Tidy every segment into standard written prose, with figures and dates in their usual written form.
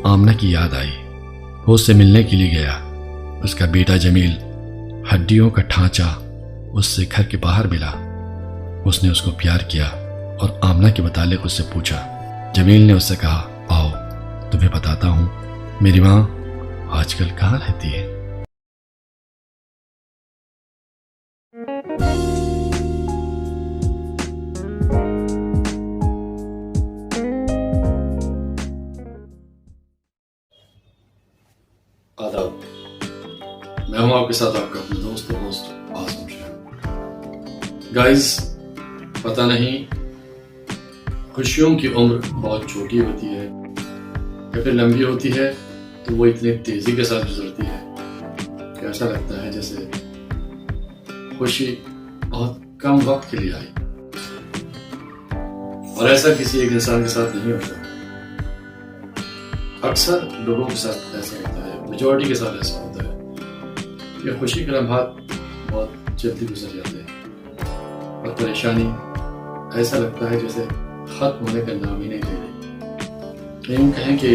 آمنہ کی یاد آئی۔ وہ اس سے ملنے کے لیے گیا۔ اس کا بیٹا جمیل ہڈیوں کا ڈھانچہ اس سے گھر کے باہر ملا۔ اس نے اس کو پیار کیا اور آمنہ کے متعلق اس سے پوچھا۔ جمیل نے اس سے کہا، آؤ تمہیں بتاتا ہوں میری ماں آج کل کہاں رہتی ہے۔ آداب، میں ہوں آپ کے ساتھ آپ کا اپنا دوست عاصم شاہ۔ گائز، پتہ نہیں خوشیوں کی عمر بہت چھوٹی ہوتی ہے یا پھر لمبی ہوتی ہے تو وہ اتنی تیزی کے ساتھ گزرتی ہے کہ ایسا لگتا ہے جیسے خوشی بہت کم وقت کے لیے آئی، اور ایسا کسی ایک انسان کے ساتھ نہیں ہوتا۔ اکثر لوگوں کے ساتھ ایسا ہوتا ہے، میجورٹی کے ساتھ ایسا ہوتا ہے کہ خوشی کے لمحات بہت جلدی گزر جاتے ہیں اور پریشانی ایسا لگتا ہے جیسے ختم ہونے کا نام ہی نہیں لے رہی۔ یوں کہیں کہ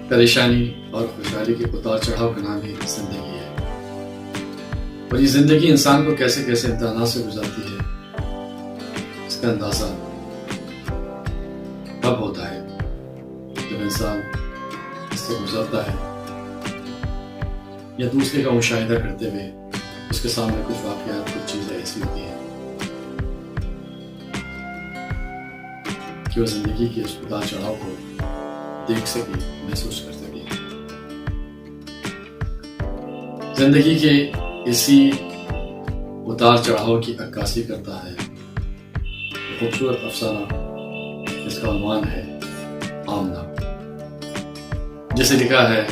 پریشانی اور خوشحالی کے اتار چڑھاؤ کا نام ہی زندگی ہے، اور یہ زندگی انسان کو کیسے کیسے امتحانات سے گزارتی ہے اس کا اندازہ تب ہوتا ہے جب انسان اس سے گزرتا ہے یا دوسرے کا مشاہدہ کرتے ہوئے اس کے سامنے کچھ واقعات، کچھ چیزیں ایسی ہوتی ہیں کہ وہ زندگی کے اس اتار چڑھاؤ کو دیکھ سکے، محسوس کر سکے۔ زندگی کے اسی اتار چڑھاؤ کی عکاسی کرتا ہے خوبصورت افسانہ جس کا عنوان ہے آمنہ، جسے لکھا ہے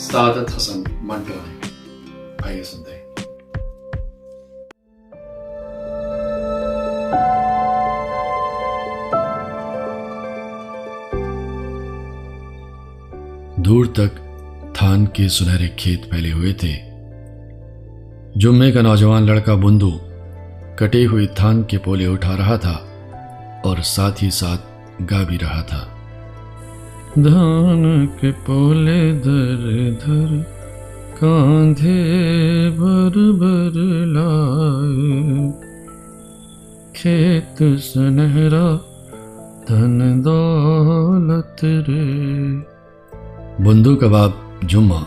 سعادت حسن منٹو نے۔ آئیے سنتے ہیں۔ دور تک دھان کے سنہرے کھیت پھیلے ہوئے تھے۔ جمعے کا نوجوان لڑکا بندو کٹے ہوئے دھان کے پولے اٹھا رہا تھا اور ساتھ ہی ساتھ گا بھی رہا تھا۔ دھان کے پولے در در کاندھے بر بر لائے، کھیت سنہرا دھن دولت رے۔ بندو کا باپ جمعہ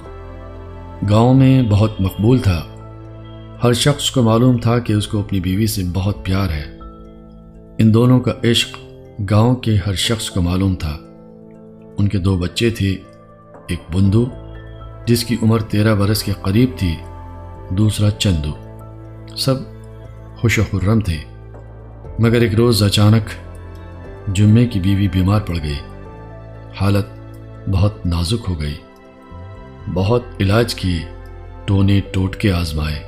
گاؤں میں بہت مقبول تھا۔ ہر شخص کو معلوم تھا کہ اس کو اپنی بیوی سے بہت پیار ہے۔ ان دونوں کا عشق گاؤں کے ہر شخص کو معلوم تھا۔ ان کے 2 بچے تھے، ایک بندو جس کی عمر 13 برس کے قریب تھی، دوسرا چندو۔ سب خوش و خرم تھے، مگر ایک روز اچانک جمعے کی بیوی بیمار پڑ گئی۔ حالت بہت نازک ہو گئی۔ بہت علاج کیے، ٹونے ٹوٹکے آزمائے،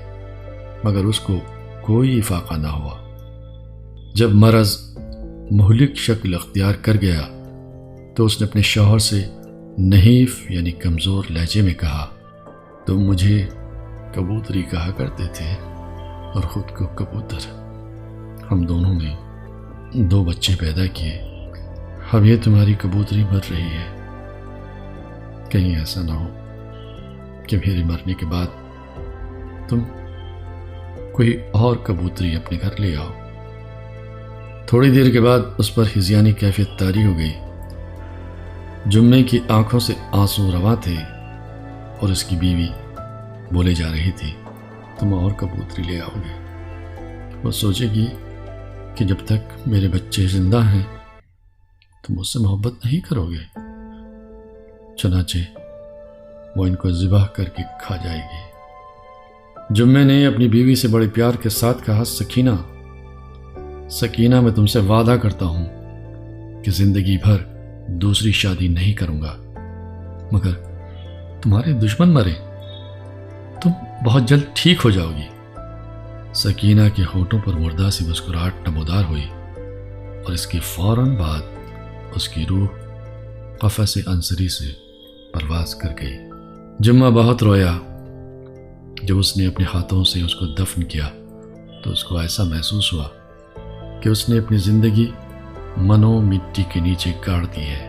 مگر اس کو کوئی افاقہ نہ ہوا۔ جب مرض مہلک شکل اختیار کر گیا تو اس نے اپنے شوہر سے نحیف یعنی کمزور لہجے میں کہا، تم مجھے کبوتری کہا کرتے تھے اور خود کو کبوتر۔ ہم دونوں نے 2 بچے پیدا کیے، اب یہ تمہاری کبوتری مر رہی ہے۔ کہیں ایسا نہ ہو کہ میرے مرنے کے بعد تم کوئی اور کبوتری اپنے گھر لے آؤ۔ تھوڑی دیر کے بعد اس پر ہذیانی کیفیت طاری ہو گئی۔ جمعے کی آنکھوں سے آنسو رواں تھے اور اس کی بیوی بولے جا رہی تھی، تم اور کبوتری لے آؤ گے۔ وہ سوچے گی کہ جب تک میرے بچے زندہ ہیں تم مجھ سے محبت نہیں کرو گے، چنانچہ وہ ان کو ذبح کر کے کھا جائے گی۔ جمعے نے اپنی بیوی سے بڑے پیار کے ساتھ کہا، سکینہ میں تم سے وعدہ کرتا ہوں کہ زندگی بھر دوسری شادی نہیں کروں گا، مگر تمہارے دشمن مرے تم بہت جلد ٹھیک ہو جاؤ گی۔ سکینہ کے ہونٹوں پر مردہ سی مسکراہٹ نمودار ہوئی اور اس کے فوراً بعد اس کی روح قفس عنصری سے پرواز کر گئی۔ جمعہ بہت رویا۔ جب اس نے اپنے ہاتھوں سے اس کو دفن کیا تو اس کو ایسا محسوس ہوا کہ اس نے اپنی زندگی منو مٹی کے نیچے گاڑ دی ہے۔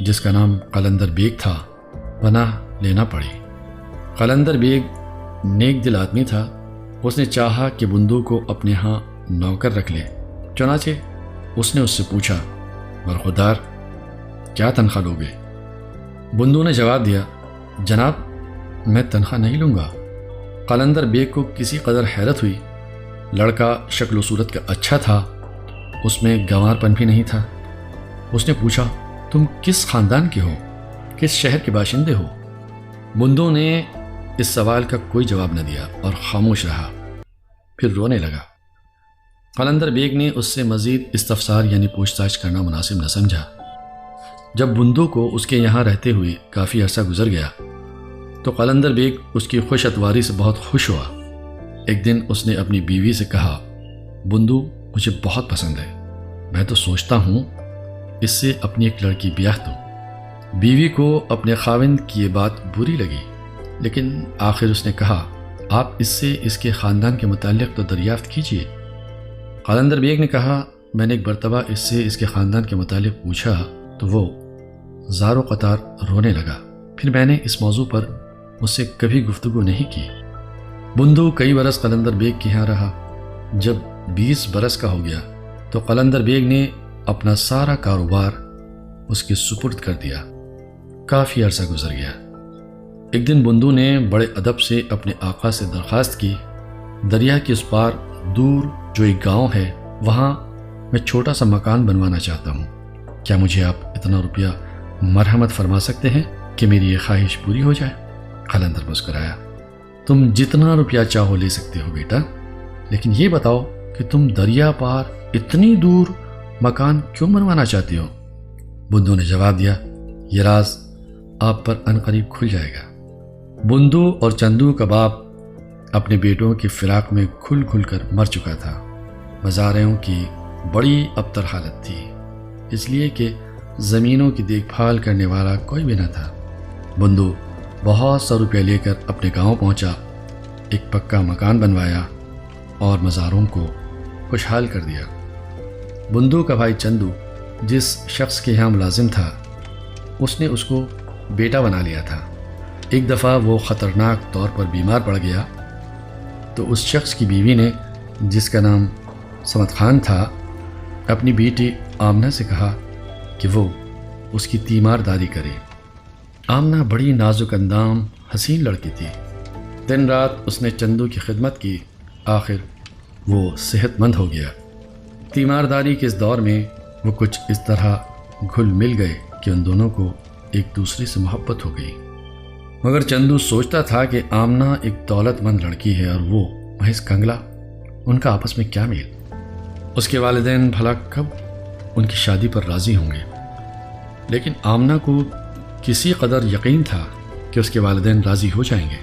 جس کا نام قلندر بیگ تھا پناہ لینا پڑی۔ قلندر بیگ نیک دل آدمی تھا، اس نے چاہا کہ بندو کو اپنے ہاں نوکر رکھ لے، چنانچہ اس نے اس سے پوچھا، برخودار کیا تنخواہ لوگے؟ بندو نے جواب دیا، جناب میں تنخواہ نہیں لوں گا۔ قلندر بیگ کو کسی قدر حیرت ہوئی، لڑکا شکل و صورت کا اچھا تھا، اس میں گنوار پن بھی نہیں تھا۔ اس نے پوچھا، تم کس خاندان کے ہو، کس شہر کے باشندے ہو؟ بندو نے اس سوال کا کوئی جواب نہ دیا اور خاموش رہا، پھر رونے لگا۔ قلندر بیگ نے اس سے مزید استفسار یعنی پوچھ تاچھ کرنا مناسب نہ سمجھا۔ جب بندو کو اس کے یہاں رہتے ہوئے کافی عرصہ گزر گیا تو قلندر بیگ اس کی خوش اتواری سے بہت خوش ہوا۔ ایک دن اس نے اپنی بیوی سے کہا، بندو مجھے بہت پسند ہے، میں تو سوچتا ہوں اس سے اپنی ایک لڑکی بیاہ دوں۔ بیوی کو اپنے خاوند کی یہ بات بری لگی، لیکن آخر اس نے کہا، آپ اس سے اس کے خاندان کے متعلق تو دریافت کیجیے۔ قلندر بیگ نے کہا، میں نے ایک مرتبہ اس سے اس کے خاندان کے متعلق پوچھا تو وہ زار و قطار رونے لگا، پھر میں نے اس موضوع پر اس سے کبھی گفتگو نہیں کی۔ بندو کئی برس قلندر بیگ کے یہاں رہا۔ جب 20 برس کا ہو گیا تو قلندر بیگ نے اپنا سارا کاروبار اس کے سپرد کر دیا۔ کافی عرصہ گزر گیا۔ ایک دن بندو نے بڑے ادب سے اپنے آقا سے درخواست کی، دریا کے اس پار دور جو ایک گاؤں ہے، وہاں میں چھوٹا سا مکان بنوانا چاہتا ہوں، کیا مجھے آپ اتنا روپیہ مرحمت فرما سکتے ہیں کہ میری یہ خواہش پوری ہو جائے؟ قلندر مسکرایا، تم جتنا روپیہ چاہو لے سکتے ہو بیٹا، لیکن یہ بتاؤ کہ تم دریا پار اتنی دور مکان کیوں بنوانا چاہتے ہو؟ بندو نے جواب دیا، یہ راز آپ پر عنقریب کھل جائے گا۔ بندو اور چندو کا باپ اپنے بیٹوں کی فراق میں کھل کھل کر مر چکا تھا۔ مزارعوں کی بڑی ابتر حالت تھی، اس لیے کہ زمینوں کی دیکھ بھال کرنے والا کوئی بھی نہ تھا۔ بندو بہت سا روپیہ لے کر اپنے گاؤں پہنچا، ایک پکا مکان بنوایا اور مزاروں کو خوشحال کر دیا۔ بندو کا بھائی چندو جس شخص کے یہاں ملازم تھا، اس نے اس کو بیٹا بنا لیا تھا۔ ایک دفعہ وہ خطرناک طور پر بیمار پڑ گیا تو اس شخص کی بیوی نے، جس کا نام سمت خان تھا، اپنی بیٹی آمنہ سے کہا کہ وہ اس کی تیمارداری کرے۔ آمنہ بڑی نازک اندام حسین لڑکی تھی۔ دن رات اس نے چندو کی خدمت کی، آخر وہ صحت مند ہو گیا۔ تیمارداری کے اس دور میں وہ کچھ اس طرح گھل مل گئے کہ ان دونوں کو ایک دوسرے سے محبت ہو گئی۔ مگر چندو سوچتا تھا کہ آمنہ ایک دولت مند لڑکی ہے اور وہ محض کنگلا، ان کا آپس میں کیا میل؟ اس کے والدین بھلا کب ان کی شادی پر راضی ہوں گے؟ لیکن آمنہ کو کسی قدر یقین تھا کہ اس کے والدین راضی ہو جائیں گے،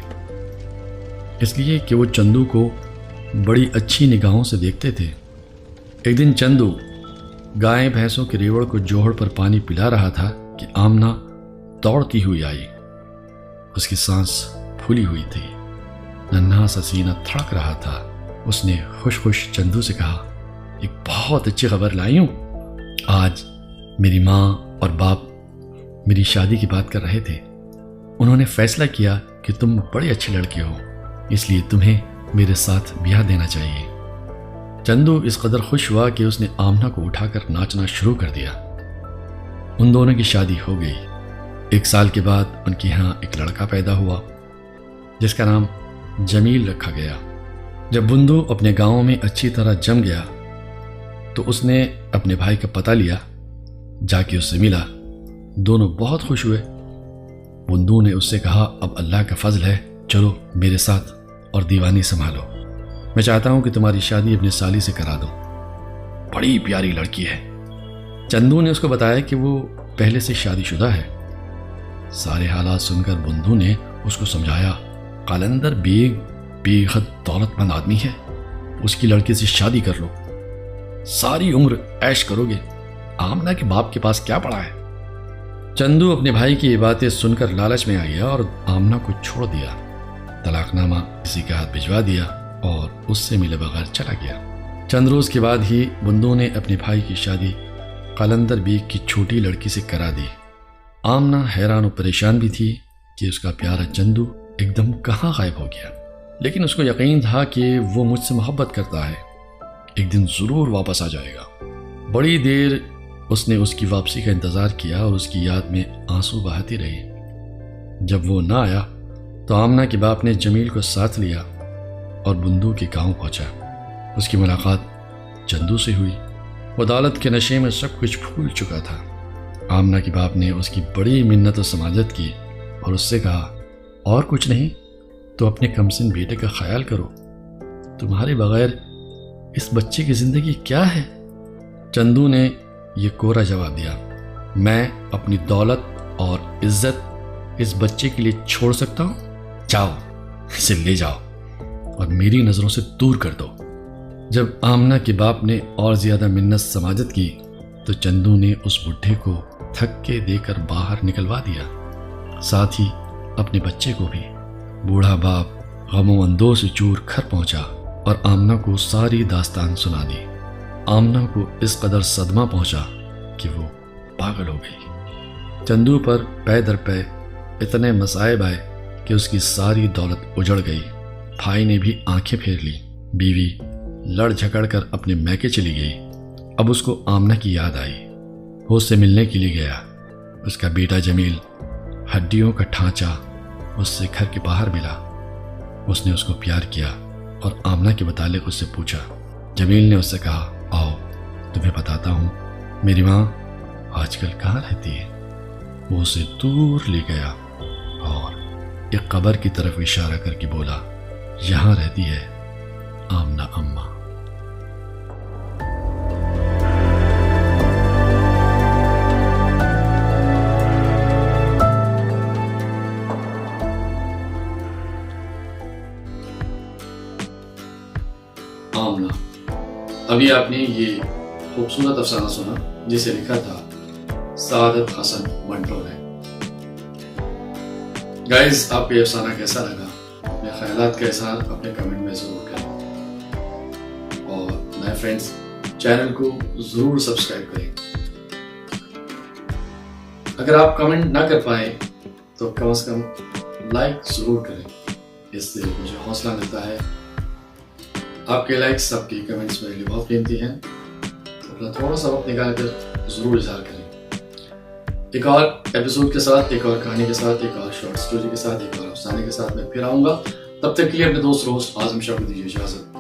اس لیے کہ وہ چندو کو بڑی اچھی نگاہوں سے دیکھتے تھے۔ ایک دن چندو گائے بھینسوں کے ریوڑ کو جوہڑ پر پانی پلا رہا تھا کہ آمنہ دوڑتی ہوئی آئی۔ اس کی سانس پھولی ہوئی تھی، ننھا سا سینہ تھڑک رہا تھا۔ اس نے خوش خوش چندو سے کہا، ایک بہت اچھی خبر لائی ہوں۔ آج میری ماں اور باپ میری شادی کی بات کر رہے تھے، انہوں نے فیصلہ کیا کہ تم بڑے اچھے لڑکے ہو، اس لیے تمہیں میرے ساتھ بیاہ دینا چاہیے۔ چندو اس قدر خوش ہوا کہ اس نے آمنہ کو اٹھا کر ناچنا شروع کر دیا۔ ان دونوں کی شادی ہو گئی۔ 1 سال کے بعد ان کے یہاں ایک لڑکا پیدا ہوا جس کا نام جمیل رکھا گیا۔ جب بندو اپنے گاؤں میں اچھی طرح جم گیا تو اس نے اپنے بھائی کا پتہ لیا، جا کے اس سے ملا۔ دونوں بہت خوش ہوئے۔ بندو نے اس سے کہا، اب اللہ کا فضل ہے، چلو میرے ساتھ اور دیوانی سنبھالو، میں چاہتا ہوں کہ تمہاری شادی اپنے سالی سے کرا دو، بڑی پیاری لڑکی ہے۔ چندو نے اس کو بتایا کہ وہ پہلے سے شادی شدہ ہے۔ سارے حالات سن کر بندو نے اس کو سمجھایا، قلندر بیگ بے حد دولت مند آدمی ہے، اس کی لڑکی سے شادی کر لو، ساری عمر عیش کرو گے، آمنہ کے باپ کے پاس کیا پڑا ہے۔ چندو اپنے بھائی کی یہ باتیں سن کر لالچ میں آ گیا اور آمنہ کو چھوڑ دیا، طلاق نامہ کسی کے ہاتھ بھجوا دیا اور اس سے ملے بغیر چلا گیا۔ چند روز کے بعد ہی بندو نے اپنے بھائی کی شادی قلندر بیگ کی چھوٹی لڑکی سے کرا دی۔ آمنہ حیران و پریشان بھی تھی کہ اس کا پیارا چندو ایک دم کہاں غائب ہو گیا، لیکن اس کو یقین تھا کہ وہ مجھ سے محبت کرتا ہے، ایک دن ضرور واپس آ جائے گا۔ بڑی دیر اس نے اس کی واپسی کا انتظار کیا اور اس کی یاد میں آنسو بہاتی رہی۔ جب وہ نہ آیا تو آمنہ کے باپ نے جمیل کو ساتھ لیا اور بندو کے گاؤں پہنچا۔ اس کی ملاقات چندو سے ہوئی۔ وہ دولت کے نشے میں سب کچھ بھول چکا تھا۔ آمنہ کے باپ نے اس کی بڑی منت و سماجت کی اور اس سے کہا، اور کچھ نہیں تو اپنے کمسن بیٹے کا خیال کرو، تمہارے بغیر اس بچے کی زندگی کیا ہے؟ چندو نے یہ کورا جواب دیا، میں اپنی دولت اور عزت اس بچے کے لیے چھوڑ سکتا ہوں؟ جاؤ اسے لے جاؤ اور میری نظروں سے دور کر دو۔ جب آمنہ کے باپ نے اور زیادہ منت سماجت کی تو چندو نے اس بڈھے کو تھکے دے کر باہر نکلوا دیا، ساتھ ہی اپنے بچے کو بھی۔ بوڑھا باپ غم و اندوہ سے چور گھر پہنچا اور آمنہ کو ساری داستان سنا دی۔ آمنہ کو اس قدر صدمہ پہنچا کہ وہ پاگل ہو گئی۔ چندو پر پے در پے اتنے مصائب آئے کہ اس کی ساری دولت اجڑ گئی۔ بھائی نے بھی آنکھیں پھیر لی، بیوی لڑ جھگڑ کر اپنے میکے چلی گئی۔ اب اس کو آمنہ کی یاد آئی، وہ اس سے ملنے کے لیے گیا۔ اس کا بیٹا جمیل ہڈیوں کا ڈھانچہ اس سے گھر کے باہر ملا۔ اس نے اس کو پیار کیا اور آمنہ کے متعلق اس سے پوچھا۔ جمیل نے اس سے کہا، آؤ تمہیں بتاتا ہوں میری ماں آج کل کہاں رہتی ہے۔ وہ اسے دور لے گیا اور ایک قبر کی طرف اشارہ کر کے بولا، یہاں رہتی ہے آمنہ اماں۔ آمنہ، ابھی آپ نے یہ خوبصورت افسانہ سنا جسے لکھا تھا سعادت حسن منٹو نے۔ گائز، آپ کو یہ افسانہ کیسا لگا؟ اپنے خیالات کا اظہار اپنے کمنٹ میں ضرور کریں اور نئے فرینڈز چینل کو ضرور سبسکرائب کریں۔ اگر آپ کمنٹ نہ کر پائیں تو کم از کم لائک ضرور کریں، اس سے مجھے حوصلہ ملتا ہے۔ آپ کے لائکس، آپ کے کمنٹس میرے لیے بہت قیمتی ہیں، اپنا تھوڑا سا وقت نکال کر ضرور اظہار کریں۔ ایک اور ایپیسوڈ کے ساتھ، ایک اور کہانی کے ساتھ، ایک اور شارٹ سٹوری کے ساتھ، ایک اور افسانے کے ساتھ میں پھر آؤں گا۔ تب تک کے لیے اپنے دوست روز اعظم شاہ کو دیجیے اجازت۔